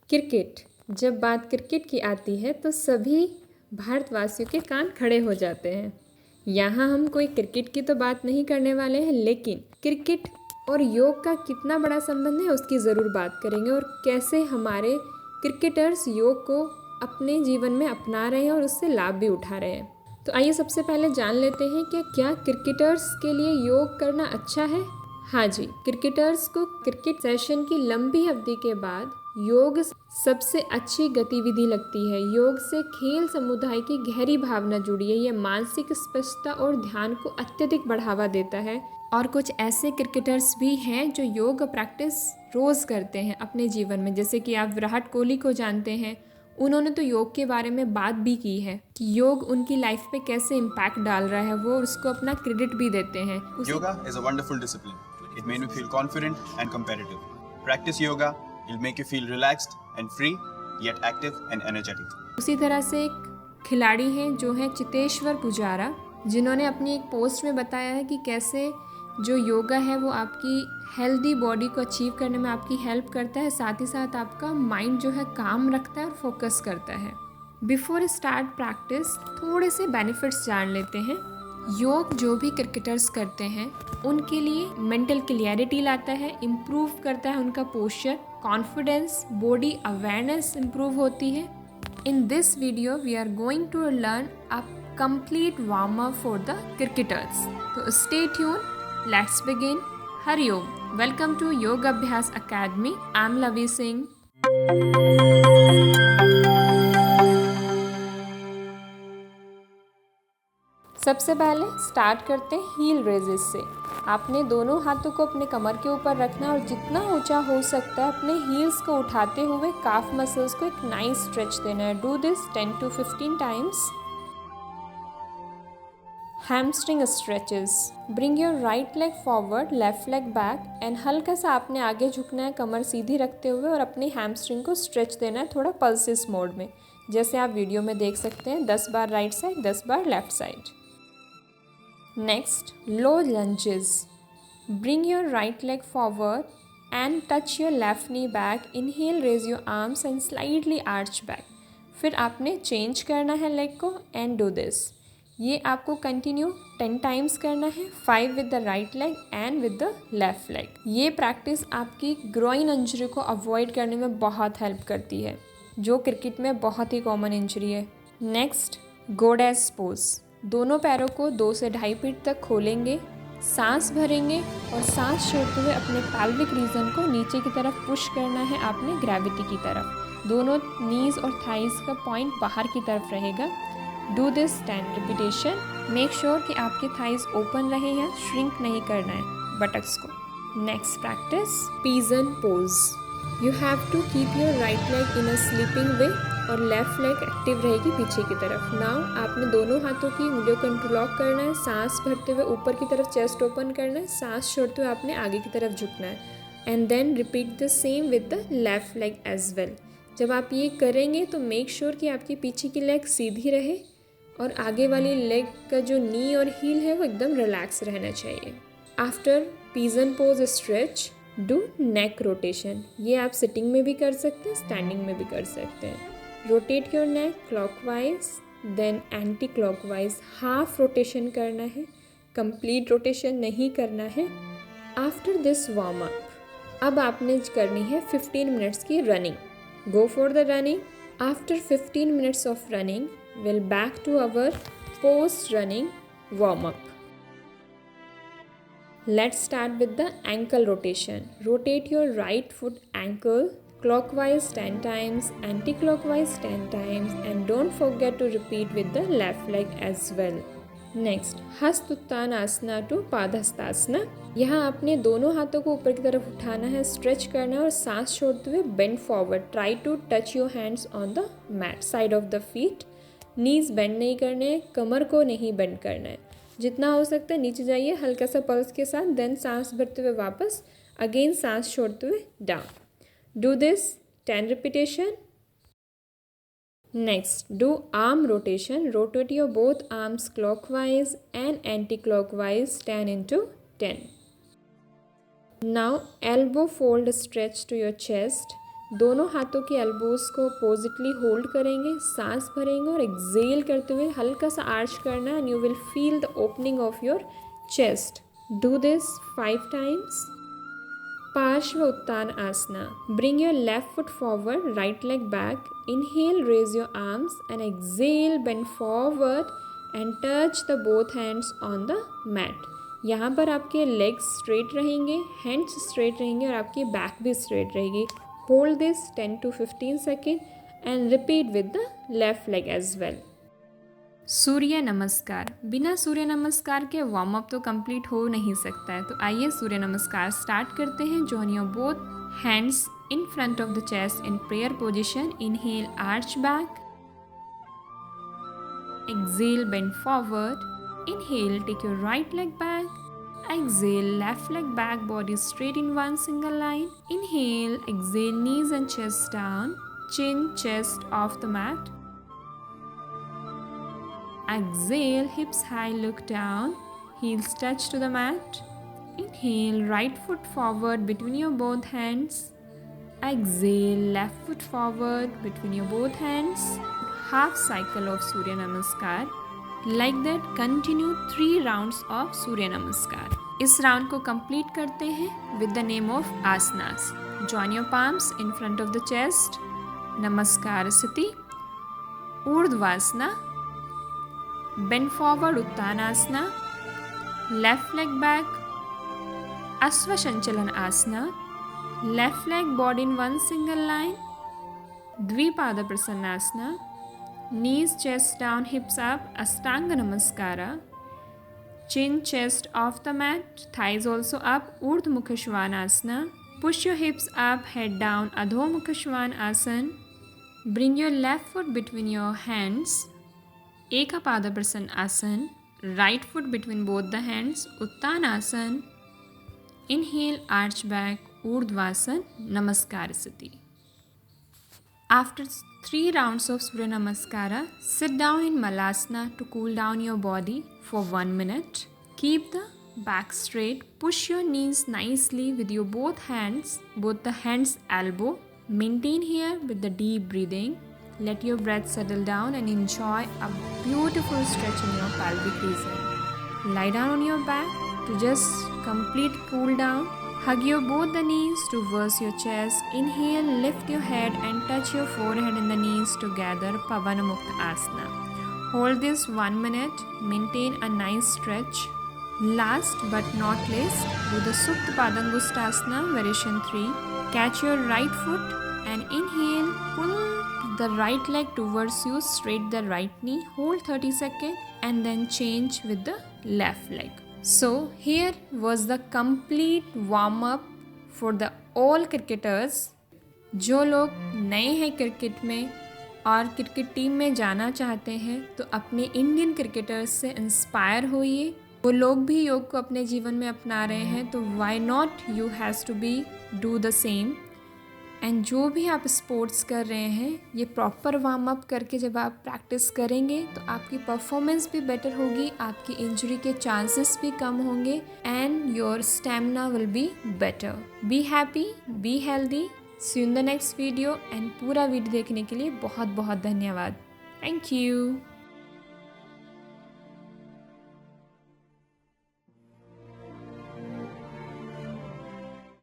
Cricket. जब बात cricket की आती है तो सभी भारतवासियों के कान खड़े हो जाते हैं। यहाँ हम कोई क्रिकेट की तो बात नहीं करने वाले हैं, लेकिन क्रिकेट और योग का कितना बड़ा संबंध है उसकी ज़रूर बात करेंगे और कैसे हमारे क्रिकेटर्स योग को अपने जीवन में अपना रहे हैं और उससे लाभ भी उठा रहे हैं। तो आइए सबसे पहले जान लेते हैं कि क्या क्रिकेटर्स के लिए योग करना अच्छा है। हाँ जी, क्रिकेटर्स को क्रिकेट सेशन की लंबी अवधि के बाद योग सबसे अच्छी गतिविधि लगती है। योग से खेल समुदाय की गहरी भावना जुड़ी है। यह मानसिक स्पष्टता और ध्यान को अत्यधिक बढ़ावा देता है। और कुछ ऐसे क्रिकेटर्स भी हैं जो योग प्रैक्टिस रोज़ करते हैं अपने जीवन में, जैसे कि आप विराट कोहली को जानते हैं। उन्होंने तो योग के बारे में बात भी की है कि योग उनकी लाइफ पे कैसे इम्पैक्ट डाल रहा है, वो उसको अपना क्रेडिट भी देते हैं। Yoga is a wonderful discipline. It made me feel confident and competitive. Practice yoga, it'll make you feel relaxed and free, yet active and energetic. उसी तरह से एक खिलाड़ी हैं जो है चितेश्वर पुजारा, जिन्होंने अपनी एक पोस्ट में बताया है कि कैसे जो योगा है वो आपकी हेल्दी बॉडी को अचीव करने में आपकी हेल्प करता है, साथ ही साथ आपका माइंड जो है काम रखता है और फोकस करता है। बिफोर स्टार्ट प्रैक्टिस थोड़े से बेनिफिट्स जान लेते हैं। योग जो भी क्रिकेटर्स करते हैं उनके लिए मेंटल क्लियरिटी लाता है, इम्प्रूव करता है उनका posture, confidence, body awareness improve होती है। In this video, we are going to learn a complete warm-up for the cricketers. So stay tuned. Let's begin. Hari Om. Welcome to Yoga Abhyas Academy. I'm Lavi Singh. सबसे पहले start करते हैं heal raises से। आपने दोनों हाथों को अपने कमर के ऊपर रखना और जितना ऊंचा हो सकता है अपने हील्स को उठाते हुए काफ मसल्स को एक नाइस स्ट्रेच देना है। Do this 10 to 15 times. Hamstring stretches. Bring your right leg forward, left leg back and हल्का सा आपने आगे झुकना है कमर सीधी रखते हुए और अपनी हैमस्ट्रिंग को स्ट्रेच देना है थोड़ा पल्सिस मोड में, जैसे आप वीडियो में देख सकते हैं। 10 बार राइट साइड, 10 बार left side. Next, low lunges. Bring your right leg forward and touch your left knee back. Inhale, raise your arms and slightly arch back. फिर आपने चेंज करना है लेग को and do this. ये आपको continue 10 times करना है, 5 with the right leg and with the left leg. ये प्रैक्टिस आपकी ग्रोइन इंजरी को अवॉइड करने में बहुत हेल्प करती है, जो क्रिकेट में बहुत ही कॉमन इंजरी है। Next, गोडेस pose. दोनों पैरों को 2 से 2.5 फीट तक खोलेंगे, सांस भरेंगे और सांस छोड़ते हुए अपने पैल्विक रीजन को नीचे की तरफ पुश करना है आपने ग्रेविटी की तरफ। दोनों नीज और थाइज का पॉइंट बाहर की तरफ रहेगा। Do this 10 repetition. Make sure कि आपके थाइज ओपन रहे या श्रिंक नहीं करना है बटक्स को। Next practice, pigeon pose. You have to keep your right leg in a sleeping way और लेफ्ट लेग एक्टिव रहेगी पीछे की तरफ। नाउ आपने दोनों हाथों की उंगलियों को इंटरलॉक करना है, सांस भरते हुए ऊपर की तरफ चेस्ट ओपन करना है, सांस छोड़ते हुए आपने आगे की तरफ झुकना है and then repeat the same with the left leg as well. जब आप ये करेंगे तो मेक श्योर कि आपकी पीछे की लेग सीधी रहे और आगे वाली लेग का जो नी और हील है वो एकदम रिलैक्स रहना चाहिए। After pigeon pose stretch, do neck rotation. ये आप सिटिंग में भी कर सकते हैं, स्टैंडिंग में भी कर सकते हैं। Rotate your neck clockwise then anti clockwise. Half rotation करना है, कंप्लीट रोटेशन नहीं करना है। आफ्टर दिस वार्म अप अब आपने करनी है 15 मिनट्स की running. Go for the running. After 15 minutes of running we'll back to our post running warm up. Let's start with the ankle rotation. Rotate your right foot ankle clockwise 10 times, anti-clockwise 10 times and don't forget to repeat with the left leg as well. Next, hastottanasana to padahastasana. यहाँ आपने दोनों हाथों को ऊपर की तरफ उठाना है, स्ट्रेच करना है और सांस छोड़ते हुए bend forward. Try to touch your hands on the mat side of the feet. Knees bend नहीं करने हैं, कमर को नहीं बेंड करना है। जितना हो सकता है नीचे जाइए हल्का सा पल्स के साथ, देन सांस भरते हुए वापस, अगेन सांस छोड़ते हुए down. Do this 10 repetition. Next, do arm rotation. Rotate your both arms clockwise and anti-clockwise 10 into 10. Now, elbow fold stretch to your chest. दोनों हाथों के एल्बोज को अपोजिटली होल्ड करेंगे, सांस भरेंगे और एक्सेल करते हुए हल्का सा आर्च करना है and you will feel the opening of your chest. Do this 5 times. पार्श्व उत्तान आसना. Bring your left foot forward, right leg back. Inhale, raise your arms and exhale, bend forward and touch the both hands on the mat. यहाँ पर आपके legs straight रहेंगे, hands straight रहेंगे और आपकी back भी straight रहेगी. Hold this 10 to 15 second and repeat with the left leg as well. Surya namaskar. बिना सूर्य नमस्कार के वार्म अप तो कंप्लीट हो नहीं सकता है. तो आइए सूर्य नमस्कार स्टार्ट करते हैं. Join your both hands in front of the chest in prayer position. Inhale, arch back. Exhale, bend forward. Inhale, take your right leg back. Exhale, left leg back, body straight in one single line. Inhale, exhale, knees and chest down. Chin, chest off the mat. Exhale, hips high, look down. Heels touch to the mat. Inhale, right foot forward between your both hands. Exhale, left foot forward between your both hands. Half cycle of Surya Namaskar. Like that, continue 3 rounds of Surya Namaskar. इस round को complete करते हैं with the name of asanas. Join your palms in front of the chest. नमस्कार स्थिति. ऊर्ध्वासना. Bend forward उत्तानासना. Left leg back. अश्वसंचलन Asna. Left leg body in one single line. द्विपाद प्रसन्नासना. Knees, chest down, hips up, Ashtanga Namaskara. Chin, chest off the mat, thighs also up, Urdhva Mukha Svanasana. Push your hips up, head down, Adho Mukha Svanasana. Bring your left foot between your hands, Ekapada Prasanasana. Right foot between both the hands, Uttanasana. Inhale, arch back, Urdhvasana, Namaskar Sthiti. After 3 rounds of Surya Namaskara, sit down in Malasana to cool down your body for 1 minute. Keep the back straight. Push your knees nicely with your both the hands elbow. Maintain here with the deep breathing. Let your breath settle down and enjoy a beautiful stretch in your pelvic region. Lie down on your back to just complete cool down. Hug your both the knees towards your chest. Inhale, lift your head and touch your forehead and the knees together. Pavana Mukta Asana. Hold this 1 minute. Maintain a nice stretch. Last but not least, do the Supta Padangusthasana, variation 3. Catch your right foot and inhale. Pull the right leg towards you. Straight the right knee. Hold 30 seconds and then change with the left leg. So here was the complete warm up for the all cricketers. जो लोग नए हैं cricket में और cricket team में जाना चाहते हैं तो अपने इंडियन क्रिकेटर्स से इंस्पायर होइए. वो लोग भी योग को अपने जीवन में अपना रहे हैं तो why not you has to be do the same. And जो भी आप स्पोर्ट्स कर रहे हैं ये प्रॉपर वार्म अप करके जब आप प्रैक्टिस करेंगे तो आपकी परफॉर्मेंस भी बेटर होगी, आपकी इंजरी के चांसेस भी कम होंगे and your stamina will be better. Be happy, be healthy. See you in the next video. And पूरा वीडियो देखने के लिए बहुत बहुत धन्यवाद. Thank you.